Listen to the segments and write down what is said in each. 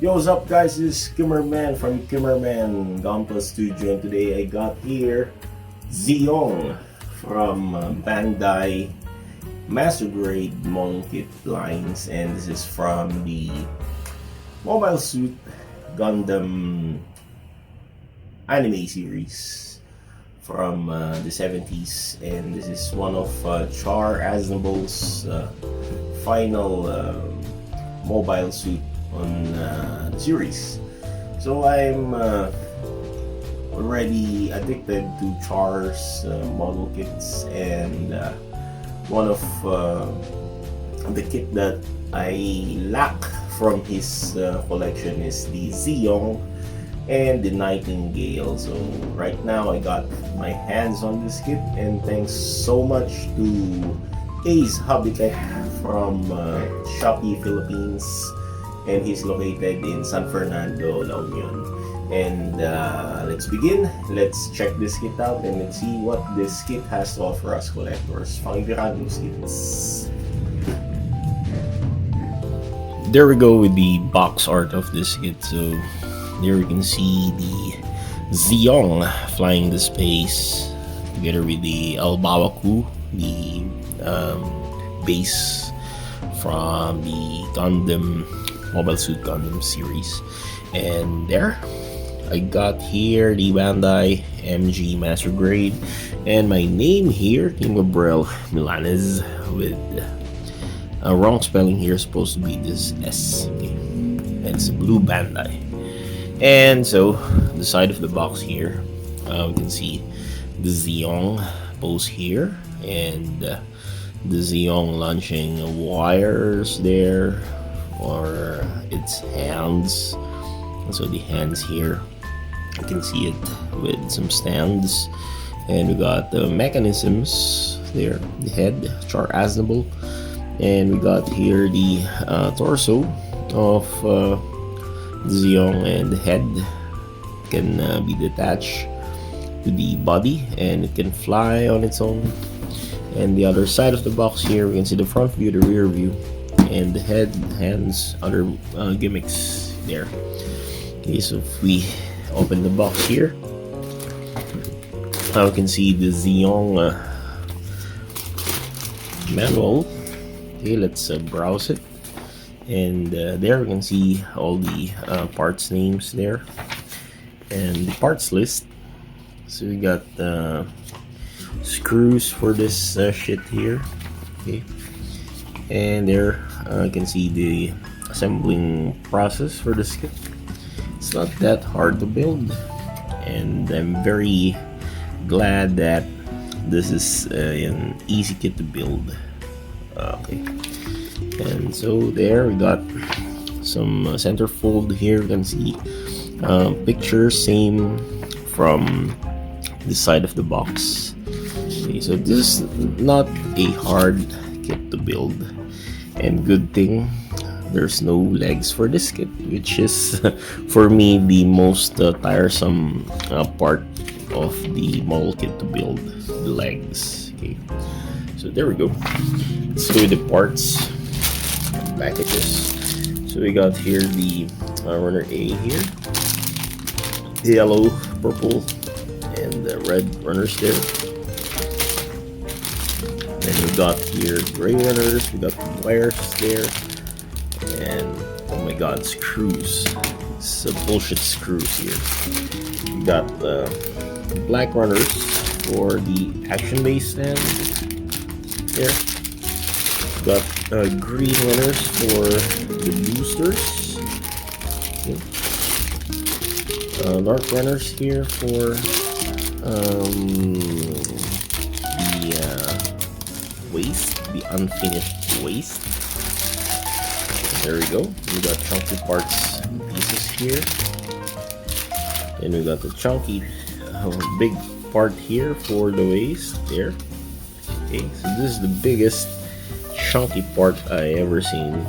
Yo, what's up guys, this is Kimmerman from Kimmerman Gunpla Studio, and today I got here Zeong from Bandai Master Grade Model Kit lines, and this is from the Mobile Suit Gundam anime series from the 70s, and this is one of Char Aznavour's final mobile suit on the series. So I'm already addicted to Char's model kits, and one of the kit that I lack from his collection is the Zeong and the Nightingale. So right now I got my hands on this kit, and thanks so much to Ace HobbyLink from Shopee Philippines, and he's located in San Fernando, La Union. And let's begin. Let's check this kit out and let's see what this kit has to offer us collectors. Pangibirados kits. There we go with the box art of this kit. So there you can see the Zeong flying the space together with the Albawaku, the base from the Gundam Mobile Suit Gundam series. And there I got here the Bandai MG Master Grade, and my name here, immoral Milanese, with a wrong spelling here, supposed to be this S. Okay. And it's a blue Bandai. And so the side of the box here, we can see the Zeong pose here, and the Zeong launching wires there for its hands. So the hands here, you can see it with some stands, and we got the mechanisms there, the head, Char Aznavour, and we got here the torso of Zeong, and the head can be detached to the body, and it can fly on its own. And the other side of the box here, we can see the front view, the rear view, and the head, hands, other gimmicks there. Okay, so if we open the box here, now we can see the Zeong manual. Okay, let's browse it, and there we can see all the parts names there and the parts list. So we got screws for this shit here. Okay, and there you can see the assembling process for this kit. It's not that hard to build, and I'm very glad that this is an easy kit to build. Okay, and so there we got some centerfold here. You can see pictures same from the side of the box. Okay, so this is not a hard kit to build, and good thing there's no legs for this kit, which is for me the most tiresome part of the model kit to build, the legs. Okay, so there we go. Let's go with the parts packages. So we got here the runner A here, the yellow, purple, and the red runners there. Then we got here gray runners, we got wires there, and oh my god, screws. It's bullshit screws here. We got the black runners for the action base stand there. We got green runners for the boosters. Okay. Dark runners here for the waist, the unfinished waist. There we go. We got chunky parts pieces here, and we got the chunky big part here for the waist there. Okay, so this is the biggest chunky part I ever seen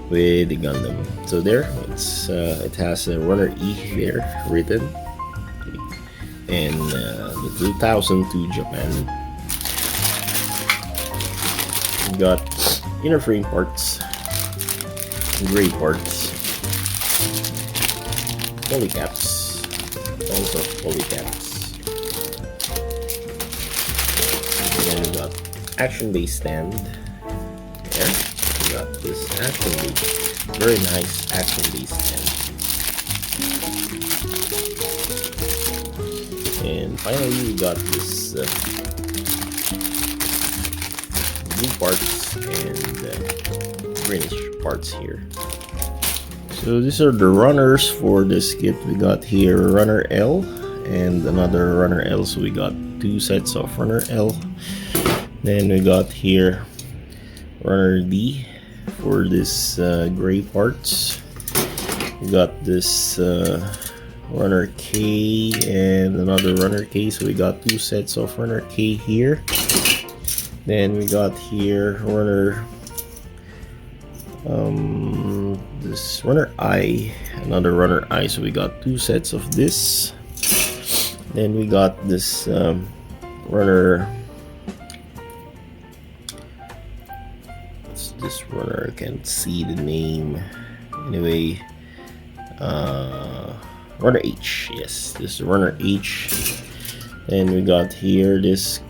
with the Gundam. So there, it has a runner E there written, okay. And the 2002 Japan. We got inner frame parts, gray parts, polycaps. Also polycaps. And then we got action-based stand. There. We got this action-based, very nice action-based stand. And finally, we got this blue parts and greenish parts here. So these are the runners for this kit. We got here runner L and another runner L. So we got two sets of runner L. Then we got here runner D for this gray parts. We got this runner K and another runner K. So we got two sets of runner K here. Then we got here runner this runner I, another runner I, so we got two sets of this. Then we got this runner, what's this runner? I can't see the name. Anyway, runner H, yes, this is runner H. And we got here this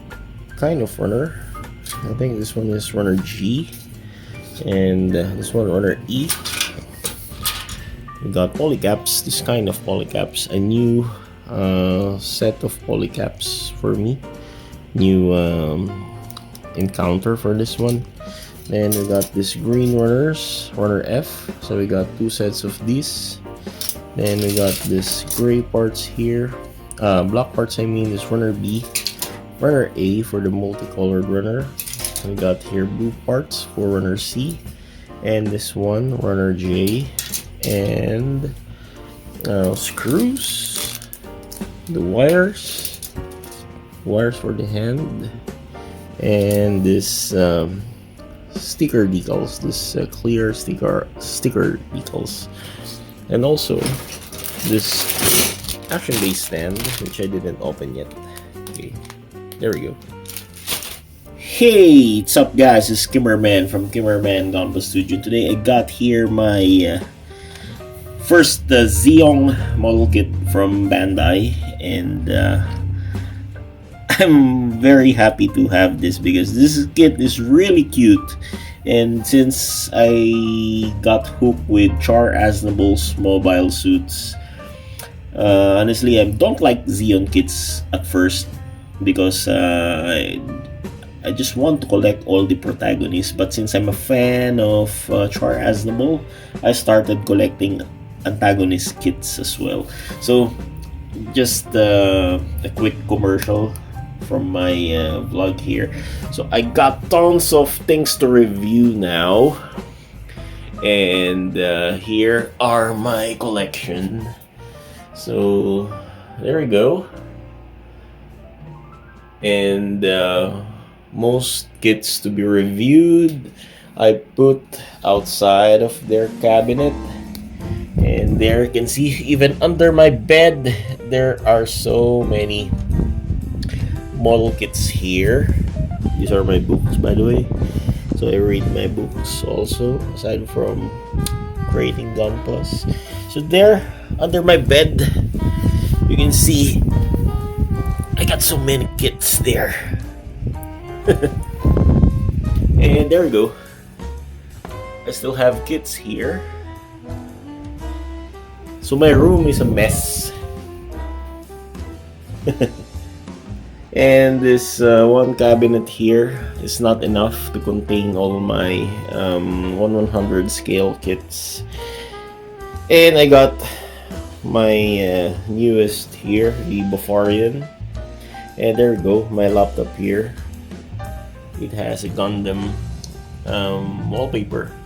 kind of runner. I think this one is runner G. And this one runner E. We got polycaps, this kind of polycaps, a new set of polycaps for me, new encounter for this one. Then we got this green runners, runner F, so we got two sets of these. Then we got this gray parts here, black parts I mean, this runner B, runner A for the multicolored runner. We got here blue parts for runner C, and this one runner J, and screws, the wires for the hand, and this sticker decals, this clear sticker decals, and also this action-based stand which I didn't open yet. Okay, there we go. Hey, what's up guys, it's Kimmerman from Kimmerman Gunpla Studio. Today I got here my first Zeong model kit from Bandai, and I'm very happy to have this because this kit is really cute. And since I got hooked with Char Aznable's mobile suits, honestly I don't like Zeong kits at first because I just want to collect all the protagonists, but since I'm a fan of Char Aznable, I started collecting antagonist kits as well. So just a quick commercial from my vlog here. So I got tons of things to review now, and here are my collection. So there we go. And most kits to be reviewed I put outside of their cabinet, and there you can see even under my bed there are so many model kits here. These are my books, by the way, so I read my books also aside from creating Gunplas. So there under my bed you can see I got so many kits there. And there we go. I still have kits here. So my room is a mess. And this one cabinet here is not enough to contain all my 1/100 scale kits. And I got my newest here, the Bufarian. And there we go, my laptop here. It has a Gundam wallpaper.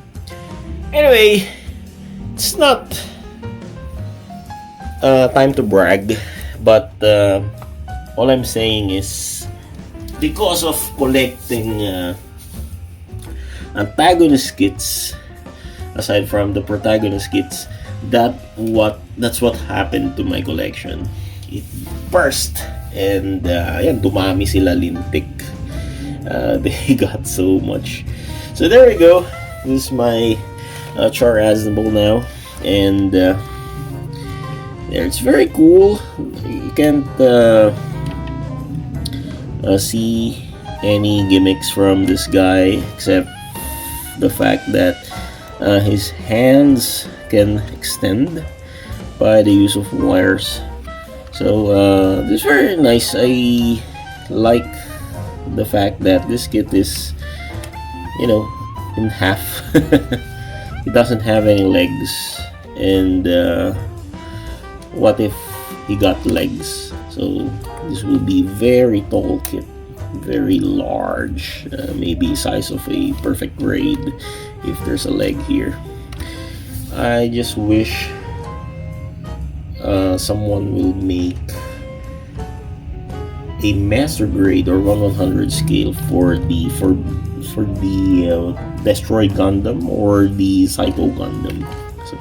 Anyway, it's not time to brag, but all I'm saying is because of collecting antagonist kits, aside from the protagonist kits, that's what happened to my collection. It burst, and ayan, dumami sila lintik. They got so much. So there we go. This is my Char Aznable now, and there. It's very cool. You can't see any gimmicks from this guy except the fact that his hands can extend by the use of wires. So this is very nice. I like the fact that this kit is, you know, in half. It doesn't have any legs, and what if he got legs? So this will be very tall kit, very large, maybe size of a perfect raid if there's a leg here. I just wish someone will make a master grade or 1/100 scale for the Destroy Gundam or the Psycho Gundam. So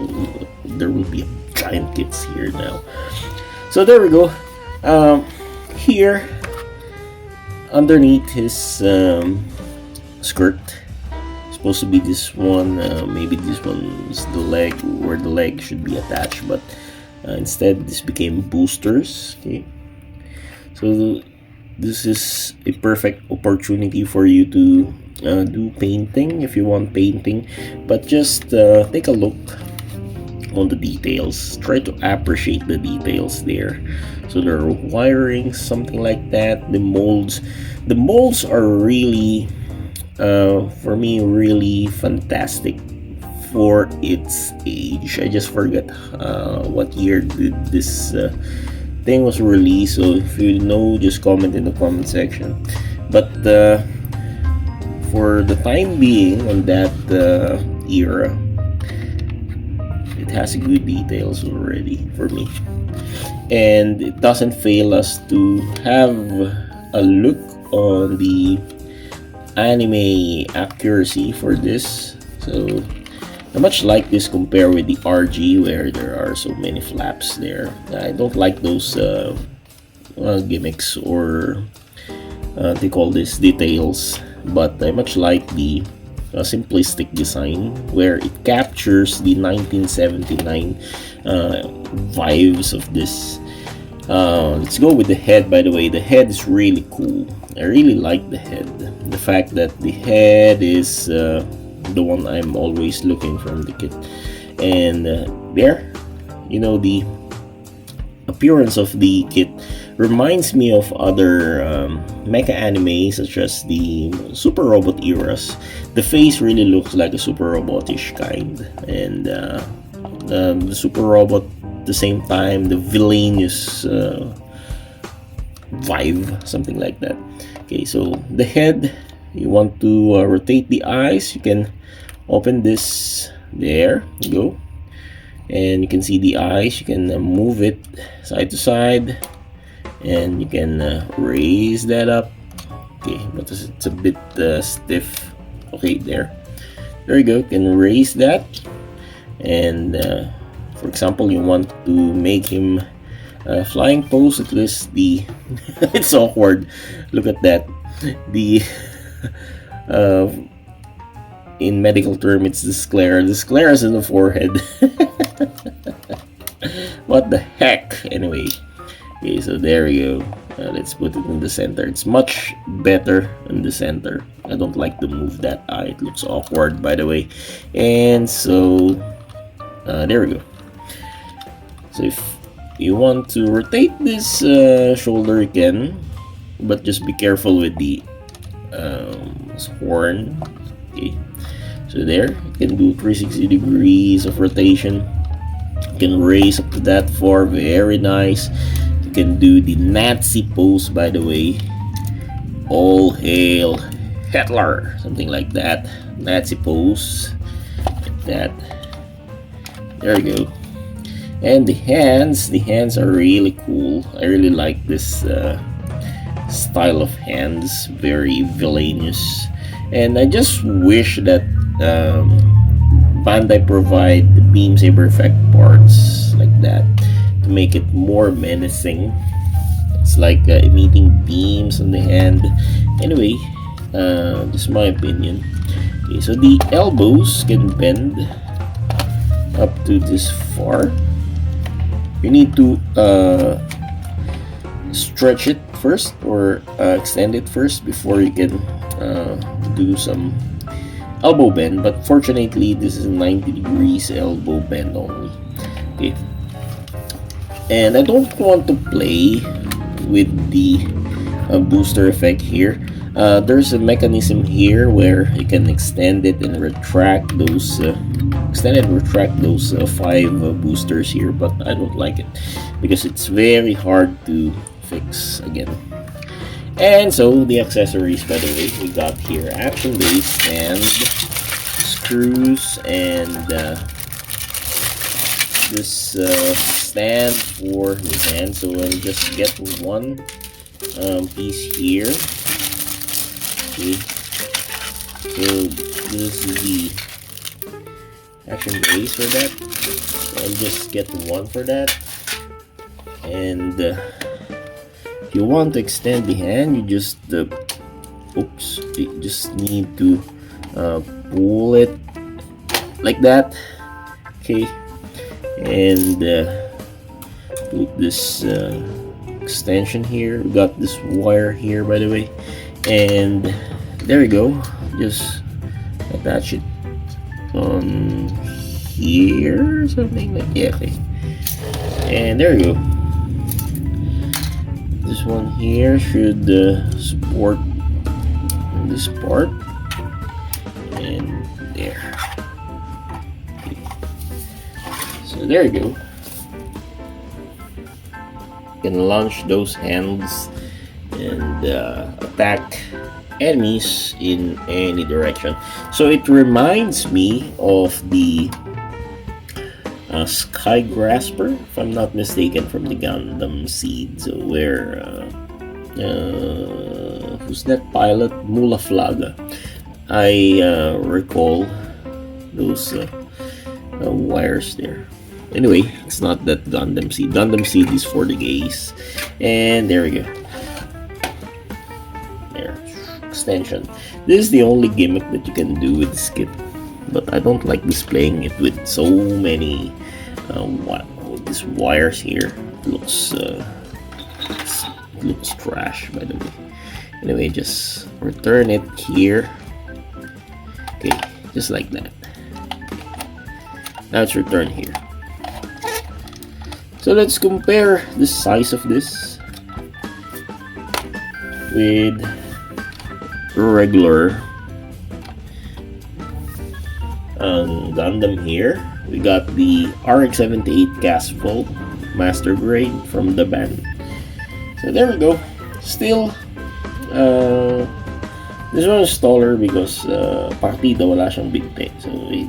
there will be giant kits here now. So there we go. Here underneath his skirt, supposed to be this one. Maybe this one's the leg, where the leg should be attached, but instead this became boosters. Okay, so this is a perfect opportunity for you to do painting if you want painting, but just take a look on the details. Try to appreciate the details there. So there are wiring, something like that. The molds are really for me really fantastic for its age. I just forgot what year did this thing was released, so if you know, just comment in the comment section. But for the time being, on that era, it has good details already for me, and it doesn't fail us to have a look on the anime accuracy for this. So I much like this compared with the RG, where there are so many flaps there. I don't like those gimmicks, or they call this details, but I much like the simplistic design where it captures the 1979 vibes of this. Let's go with the head. By the way, the head is really cool. I really like the head. The fact that the head is the one I'm always looking from the kit, and there, you know, the appearance of the kit reminds me of other mecha anime, such as the Super Robot eras. The face really looks like a Super Robotish kind, and the Super Robot at the same time, the villainous vibe, something like that. Okay, so the head, you want to rotate the eyes, you can open this. There you go, and you can see the eyes. You can move it side to side, and you can raise that up. Okay, but it's a bit stiff. Okay, there you go. You can raise that, and for example, you want to make him flying pose. At least the it's awkward. Look at that. The in medical term, it's the sclera. The sclera is in the forehead. What the heck? Anyway, okay, so there we go. Let's put it in the center. It's much better in the center. I don't like to move that eye. It looks awkward, by the way. And so there we go. So if you want to rotate this shoulder, you can, but just be careful with the horn. Okay, so there, you can do 360 degrees of rotation. You can raise up to that far. Very nice. You can do the Nazi pose, by the way. All hail Hitler, something like that. Nazi pose, like that. There you go. And the hands are really cool. I really like this style of hands, very villainous. And I just wish that Bandai provide the beam saber effect parts like that to make it more menacing. It's like emitting beams on the hand. Anyway, just my opinion. Okay, so the elbows can bend up to this far. You need to stretch it first, or extend it first before you can do some elbow bend. But fortunately, this is 90 degrees elbow bend only. Okay, and I don't want to play with the booster effect here. There's a mechanism here where you can extend it and retract those five boosters here, but I don't like it because it's very hard to fix again. And so the accessories, by the way, we got here action base stand, screws, and this stand for the hand. So I'll just get one piece here. Okay, so this is the action base for that. So I'll just get one for that. And if you want to extend the hand, you just you just need to pull it like that. Okay, and put this extension here. We got this wire here, by the way, and there we go. Just attach it on here, something like, yeah, okay. And there we go. This one here should support this part, and there. Okay. So there you go. You can launch those hands and attack enemies in any direction. So it reminds me of the Sky Grasper, if I'm not mistaken, from the Gundam Seed. So where who's that pilot? Mula Flaga. I recall those wires there. Anyway, it's not that Gundam Seed. Gundam Seed is for the gays. And there we go. There, extension. This is the only gimmick that you can do with this kit, but I don't like displaying it with so many these wires here. Looks trash, by the way. Anyway, just return it here. Okay, just like that. Now it's returned here. So let's compare the size of this with regular Gundam here. We got the RX-78 gas volt master grade from the band. So there we go. Still, this one is taller because Partida wala siyang big tail, so he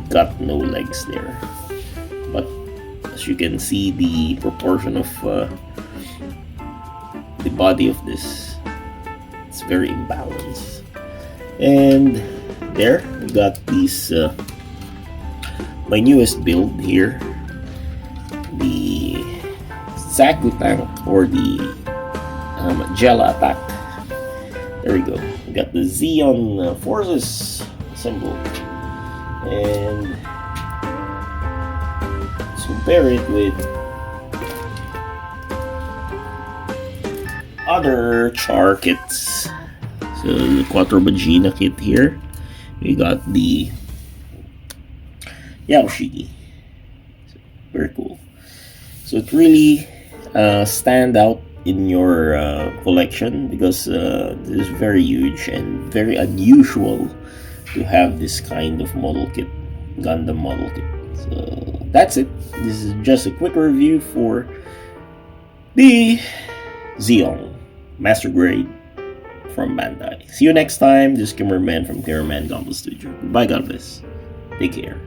got no legs there. But as you can see, the proportion of the body of this, it's very imbalanced. And there we got these my newest build here, the Saku tank, or the Jella attack. There we go. We got the Zeong forces symbol, and let's compare it with other char kits. So the Quattro Vagina kit here, we got the Yaoshiki. So, very cool. So it really stand out in your collection because this is very huge and very unusual to have this kind of model kit, Gundam model kit. So that's it. This is just a quick review for the Zeong Master Grade from Bandai. See you next time. This is Kimmerman from Kimmerman Gundam Studio. Goodbye, God bless. Take care.